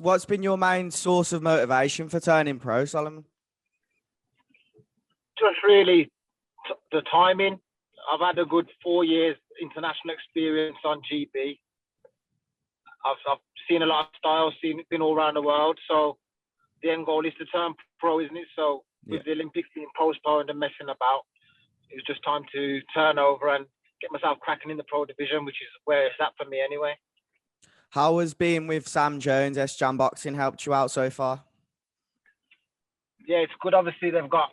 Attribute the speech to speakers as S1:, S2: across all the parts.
S1: what's been your main source of motivation for turning pro, Solomon?
S2: Just really the timing. I've had a good 4 years international experience on GB. I've seen a lot of styles, been all around the world. So the end goal is to turn pro, isn't it? So with the Olympics being postponed and messing about, it was just time to turn over and get myself cracking in the pro division, which is where it's at for me anyway.
S1: How has being with Sam Jones, S-Jam Boxing, helped you out so far?
S2: Yeah, it's good. Obviously, they've got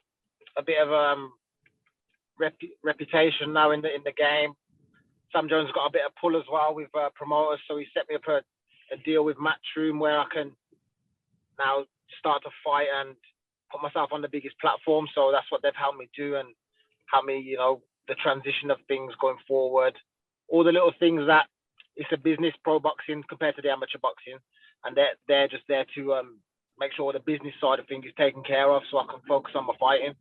S2: a bit of reputation now in the game. Sam Jones has got a bit of pull as well with promoters, so he set me up a deal with Matchroom where I can now start to fight and put myself on the biggest platform. So that's what they've helped me do and helped me, you know, the transition of things going forward. All the little things that it's a business, pro boxing compared to the amateur boxing, and they're just there to make sure the business side of things is taken care of, so I can focus on my fighting.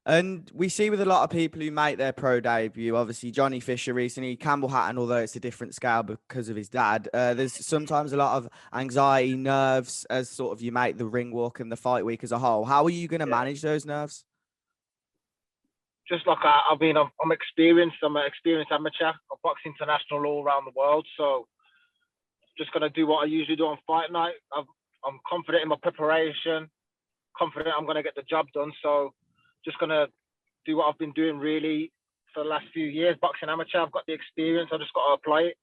S1: And we see with a lot of people who make their pro debut, obviously Johnny Fisher recently, Campbell Hatton, although it's a different scale because of his dad, there's sometimes a lot of anxiety, nerves as sort of you make the ring walk and the fight week as a whole. How are you going to manage those nerves?
S2: Just like I'm experienced. I'm an experienced amateur. I box international all around the world. So just going to do what I usually do on fight night. I'm confident in my preparation, confident I'm going to get the job done. So just going to do what I've been doing really for the last few years. Boxing amateur, I've got the experience. I just got to apply it.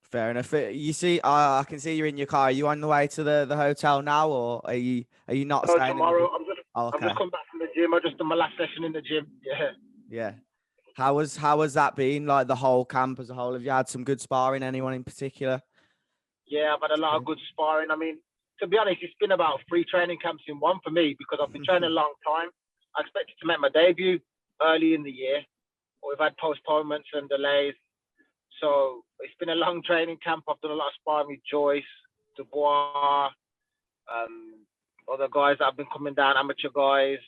S2: Fair
S1: enough. You see, I can see you're in your car. Are you on the way to the hotel now, or are you not staying?
S2: Tomorrow. I've just come back from the gym. I just done my last session in the gym.
S1: Yeah. How has that been? Like the whole camp as a whole? Have you had some good sparring? Anyone in particular?
S2: Yeah, I've had a lot of good sparring. I mean, to be honest, it's been about 3 training camps in one for me because I've been training a long time. I expected to make my debut early in the year, but we've had postponements and delays. So it's been a long training camp. I've done a lot of sparring with Joyce, Dubois, other guys that have been coming down, amateur guys.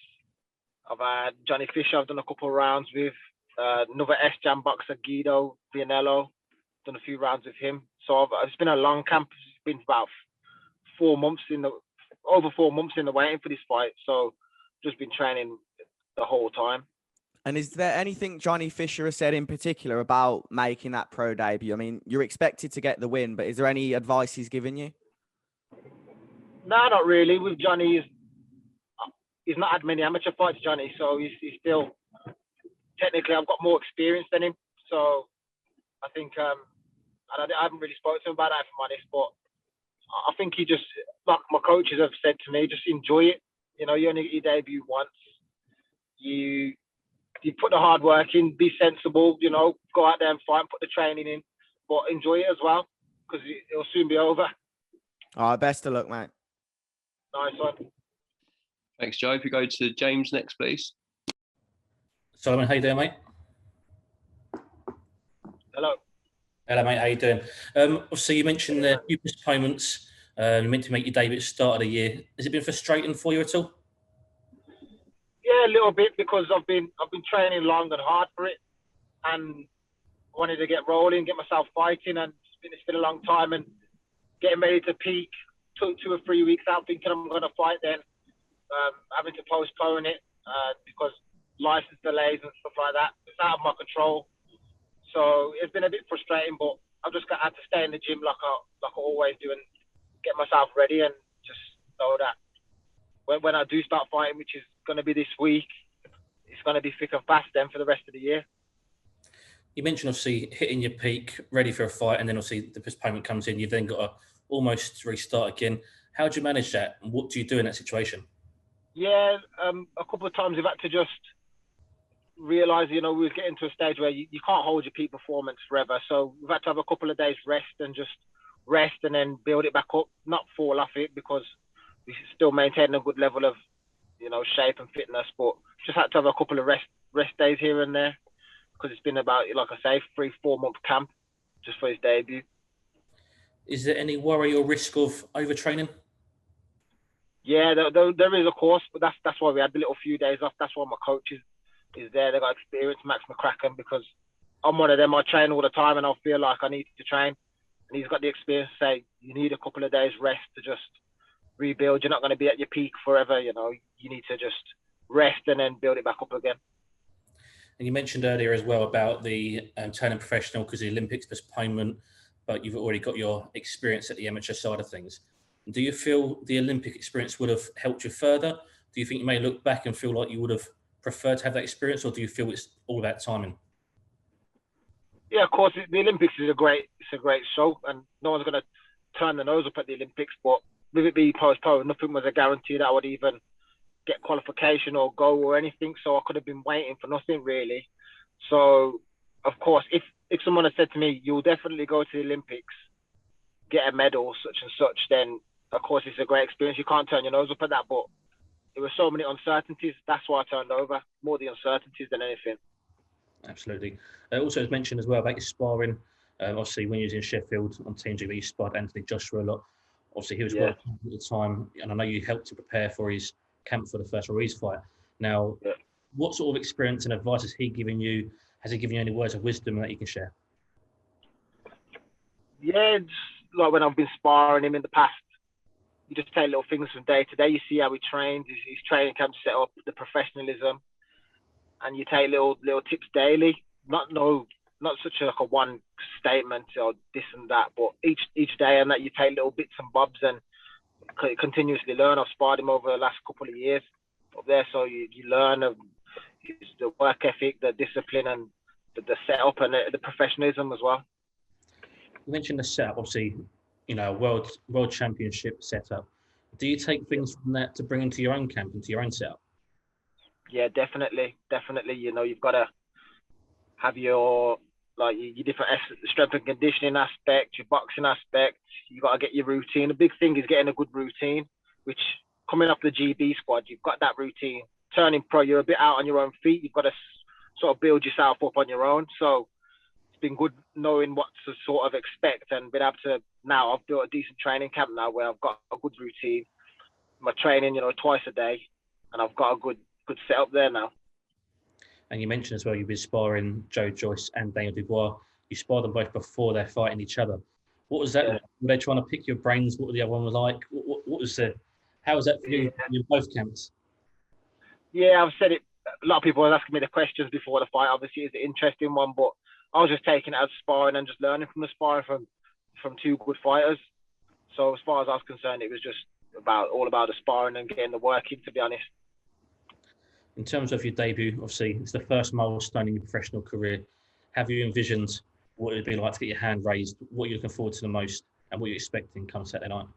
S2: I've had Johnny Fisher, I've done a couple of rounds with. Another S-Jam boxer, Guido Vianello, done a few rounds with him. So it's been a long camp. It's been about 4 months over 4 months in the waiting for this fight. So just been training the whole time.
S1: And is there anything Johnny Fisher has said in particular about making that pro debut? I mean, you're expected to get the win, but is there any advice he's given you?
S2: No, not really. With Johnny, he's not had many amateur fights, Johnny. So he's still, technically, I've got more experience than him. So I think, I haven't really spoken to him about that, if I'm honest, but I think he just, like my coaches have said to me, just enjoy it. You know, you only get your debut once. You put the hard work in, be sensible, you know, go out there and fight and put the training in, but enjoy it as well because it'll soon be over.
S1: All right, best of luck, mate.
S2: Nice one.
S3: Thanks, Joe. If you go to James next, please.
S4: Solomon, how you doing, mate?
S2: Hello.
S4: Hello, mate. How you doing? Obviously, you mentioned the few postponements. You meant to make your debut at the start of the year. Has it been frustrating for you at all?
S2: Yeah, a little bit because I've been training long and hard for it, and wanted to get rolling, get myself fighting, and it's been a long time. And getting ready to peak, took 2 or 3 weeks out thinking I'm going to fight, then having to postpone it because license delays and stuff like that. It's out of my control. So it's been a bit frustrating, but I've just had to stay in the gym like I always do and get myself ready and just know that when I do start fighting, which is going to be this week, it's going to be thick and fast then for the rest of the year.
S4: You mentioned obviously hitting your peak, ready for a fight, and then obviously the postponement comes in. You've then got to almost restart again. How do you manage that, and what do you do in that situation?
S2: Yeah, a couple of times we've had to just realise, you know, we were getting to a stage where you can't hold your peak performance forever. So we've had to have a couple of days rest and then build it back up, not fall off it because we still maintain a good level of, you know, shape and fitness, but just had to have a couple of rest days here and there because it's been about, like I say, 3-4 month camp just for his debut.
S4: Is there any worry or risk of overtraining?
S2: Yeah, there is, of course, but that's why we had the little few days off. That's why my coach is there. They got experience, Max McCracken, because I'm one of them. I train all the time and I feel like I need to train. and he's got the experience to say you need a couple of days rest to just rebuild. You're not going to be at your peak forever. You know, you need to just rest and then build it back up again.
S4: And you mentioned earlier as well about the turning professional because of the Olympics postponement, but you've already got your experience at the amateur side of things. Do you feel the Olympic experience would have helped you further? Do you think you may look back and feel like you would have preferred to have that experience, or do you feel it's all about timing?
S2: Yeah, of course, the Olympics is a great show, and no one's going to turn their nose up at the Olympics. But with it being postponed, nothing was a guarantee that I would even get qualification or go or anything. So I could have been waiting for nothing really. So of course, if someone had said to me, "You'll definitely go to the Olympics, get a medal, such and such," then of course it's a great experience. You can't turn your nose up at that. But there were so many uncertainties. That's why I turned over, more the uncertainties than anything.
S4: Absolutely. Also, as mentioned as well about your sparring, obviously when you was in Sheffield on Team GB, you sparred Anthony Joshua a lot. Obviously, he was world champion at the time, and I know you helped to prepare for his camp for the first Ruiz fight. Now, what sort of experience and advice has he given you? Has he given you any words of wisdom that you can share?
S2: Yeah, it's like when I've been sparring him in the past, you just take little things from day to day. You see how he trains, his training camp set up, the professionalism, and you take little tips daily. Not such a one statement or this and that, but each day, and that you take little bits and bobs and continuously learn. I've sparred him over the last couple of years up there, so you learn of the work ethic, the discipline, and the setup and the professionalism as well.
S4: You mentioned the setup, obviously, you know, world championship setup. Do you take things from that to bring into your own camp, into your own setup?
S2: Yeah, definitely. You know, you've got to have your different strength and conditioning aspect, your boxing aspect. You got to get your routine. The big thing is getting a good routine, which coming up the GB squad, you've got that routine. Turning pro, you're a bit out on your own feet. You've got to sort of build yourself up on your own. So it's been good knowing what to sort of expect and been able to, now I've built a decent training camp now where I've got a good routine. My training, you know, twice a day, and I've got a good setup there now.
S4: And you mentioned as well you've been sparring Joe Joyce and Daniel Dubois. You sparred them both before they're fighting each other. What was that like? Were they trying to pick your brains? What were the other one like? What was the? How was that for you in both camps?
S2: Yeah, I've said it. A lot of people were asking me the questions before the fight. Obviously, it's an interesting one, but I was just taking it as sparring and just learning from the sparring from two good fighters. So as far as I was concerned, it was just all about the sparring and getting the work in, to be honest.
S4: In terms of your debut, obviously, it's the first milestone in your professional career. Have you envisioned what it would be like to get your hand raised? What you're looking forward to the most and what you're expecting come Saturday night?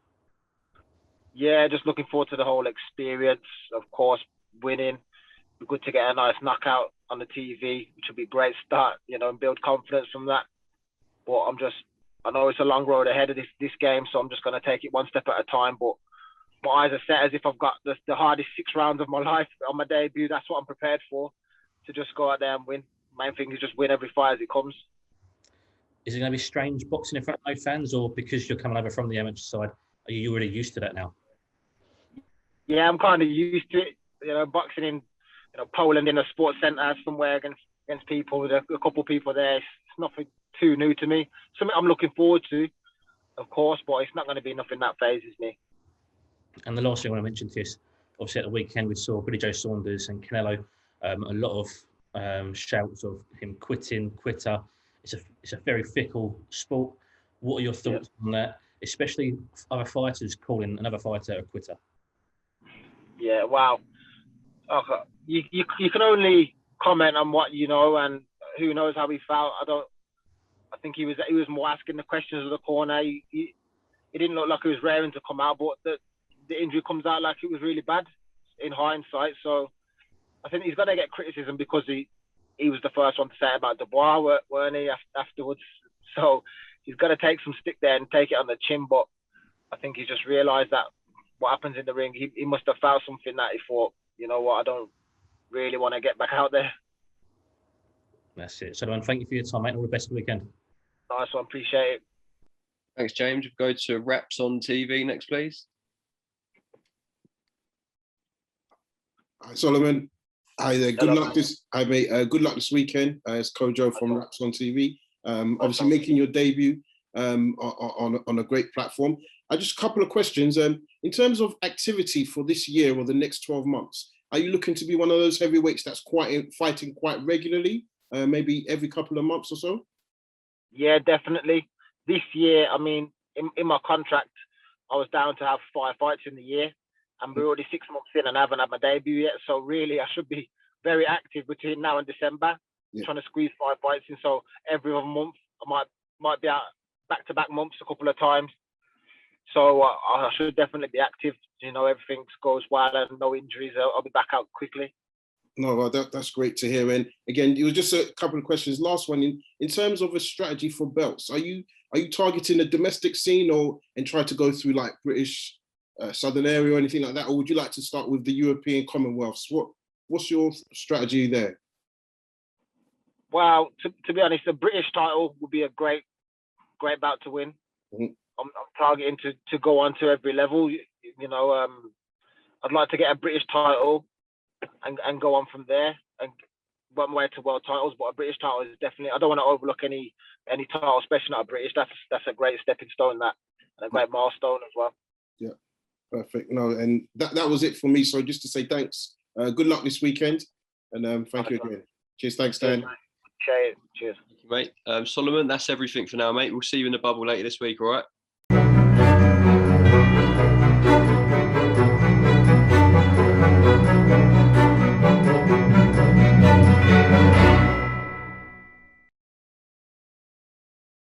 S2: Yeah, just looking forward to the whole experience. Of course, winning. It'd be good to get a nice knockout on the TV, which would be a great start, you know, and build confidence from that. But I know it's a long road ahead of this game, so I'm just going to take it one step at a time. But my eyes are set as if I've got the hardest 6 rounds of my life on my debut. That's what I'm prepared for, to just go out there and win. Main thing is just win every fight as it comes. Is
S4: it going to be strange boxing in front of no fans, or because you're coming over from the amateur side, are you already used to that now?
S2: Yeah, I'm kind of used to it. You know, boxing in Poland in a sports centre somewhere against people, with a couple of people there. It's nothing too new to me. Something I'm looking forward to, of course, but it's not going to be nothing that phases me.
S4: And the last thing I want to mention to you is, obviously at the weekend we saw Billy Joe Saunders and Canelo, a lot of shouts of him quitter. It's a very fickle sport. What are your thoughts on that, especially other fighters calling another fighter a quitter?
S2: Yeah, wow. Okay. You can only comment on what you know, and who knows how he felt. I think he was more asking the questions of the corner. He didn't look like he was raring to come out, but the injury comes out like it was really bad in hindsight. So I think he's going to get criticism because he was the first one to say about Dubois, weren't he, afterwards? So he's got to take some stick there and take it on the chin. But I think he just realised that what happens in the ring, he must have felt something that he thought, you know what, I don't really want to get back out there.
S4: That's it. So, thank you for your time, mate. All the best for the weekend.
S2: Nice one. Appreciate it.
S3: Thanks, James. We'll go to Raps on TV next, please.
S5: Hi, Solomon. Hi there. Good luck this weekend. It's Kojo from Raps on TV. Obviously making your debut. on a great platform. Just a couple of questions. In terms of activity for this year or the next 12 months, are you looking to be one of those heavyweights that's fighting quite regularly, maybe every couple of months or so?
S2: Yeah, definitely. This year, I mean, in my contract, I was down to have 5 fights in the year, and we're already 6 months in and I haven't had my debut yet. So really, I should be very active between now and December, trying to squeeze 5 fights in. So every other month, I might be out back-to-back months a couple of times. So I should definitely be active. You know, everything goes well and no injuries. I'll be back out quickly.
S5: No, well, that's great to hear. And again, it was just a couple of questions. Last one, in terms of a strategy for belts, are you targeting a domestic scene and try to go through like British Southern area or anything like that, or would you like to start with the European Commonwealths? What's your strategy there?
S2: Well, to be honest, the British title would be a great bout to win.
S5: Mm-hmm.
S2: I'm targeting to go on to every level. You know, I'd like to get a British title and go on from there and work my way to world titles. But a British title is definitely, I don't want to overlook any title, especially not a British. That's a great stepping stone, and a great milestone as well. Yeah,
S5: perfect. No, and that was it for me. So just to say thanks. Good luck this weekend, and thank you again. Cheers. Thanks, Dan.
S2: Cheers.
S3: Thank you, mate. Solomon, that's everything for now, mate. We'll see you in the bubble later this week. All right.